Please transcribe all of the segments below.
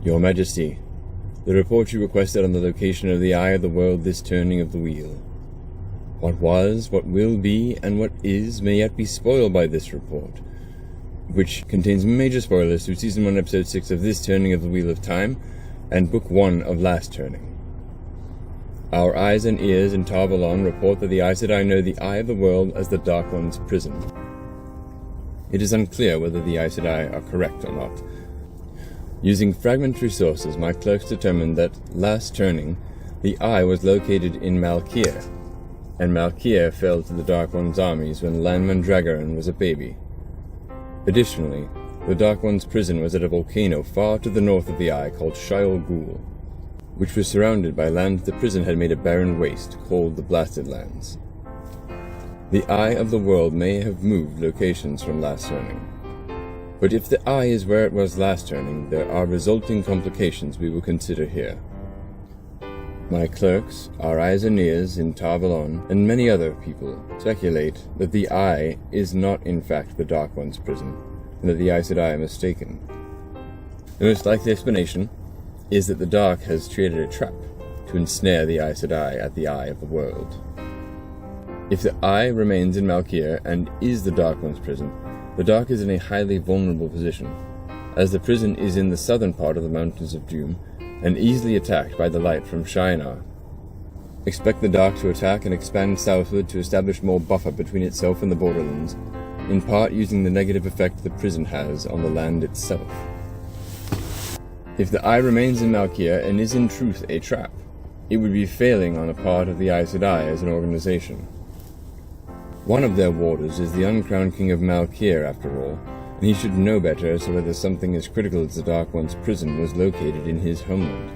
Your Majesty, the report you requested on the location of the Eye of the World this turning of the wheel. What was, what will be, and what is may yet be spoiled by this report, which contains major spoilers through Season 1, Episode 6 of this turning of the Wheel of Time, and Book 1 of Last Turning. Our eyes and ears in Tar Valon report that the Aes Sedai know the Eye of the World as the Dark One's prison. It is unclear whether the Aes Sedai are correct or not. Using fragmentary sources, my clerks determined that, last turning, the Eye was located in Malkir, and Malkir fell to the Dark One's armies when Lan Mandragoran was a baby. Additionally, the Dark One's prison was at a volcano far to the north of the Eye called Shaiol Ghul, which was surrounded by land the prison had made a barren waste called the Blasted Lands. The Eye of the World may have moved locations from last turning. But if the Eye is where it was last turning, there are resulting complications we will consider here. My clerks, our eyes and ears in Tar Valon, and many other people speculate that the Eye is not in fact the Dark One's prison, and that the Aes Sedai are mistaken. The most likely explanation is that the Dark has created a trap to ensnare the Aes Sedai at the Eye of the World. If the Eye remains in Malkir and is the Dark One's prison, the Dark is in a highly vulnerable position, as the prison is in the southern part of the Mountains of Doom and easily attacked by the light from Shinar. Expect the Dark to attack and expand southward to establish more buffer between itself and the borderlands, in part using the negative effect the prison has on the land itself. If the Eye remains in Malkir and is in truth a trap, it would be failing on a part of the Aes Sedai as an organization. One of their warders is the uncrowned king of Malkir, after all, and he should know better as to whether something as critical as the Dark One's prison was located in his homeland.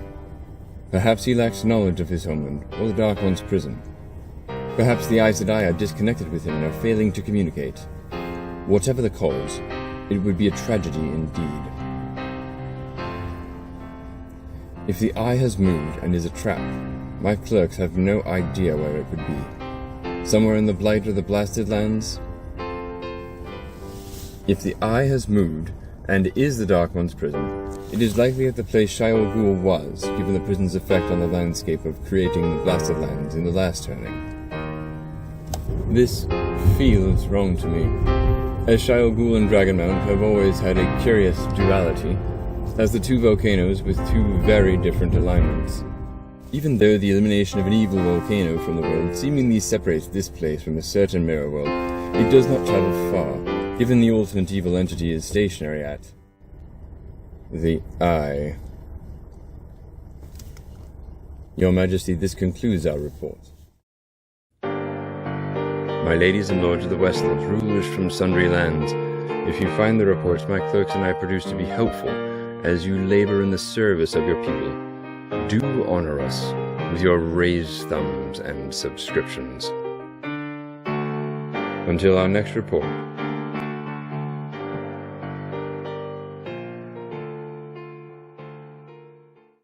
Perhaps he lacks knowledge of his homeland, or the Dark One's prison. Perhaps the Aes Sedai are disconnected with him and are failing to communicate. Whatever the cause, it would be a tragedy indeed. If the Eye has moved and is a trap, my clerks have no idea where it could be. Somewhere in the Blight or the Blasted Lands? If the Eye has moved, and is the Dark One's prison, it is likely at the place Shaiol Ghul was, given the prison's effect on the landscape of creating the Blasted Lands in the last turning. This feels wrong to me, as Shaiol Ghul and Dragonmount have always had a curious duality, as the two volcanoes with two very different alignments. Even though the elimination of an evil volcano from the world seemingly separates this place from a certain mirror world, it does not travel far, given the ultimate evil entity is stationary at the Eye. Your Majesty, this concludes our report. My ladies and lords of the Westlands, rulers from sundry lands, if you find the reports my clerks and I produce to be helpful, as you labor in the service of your people, do honor us with your raised thumbs and subscriptions. Until our next report,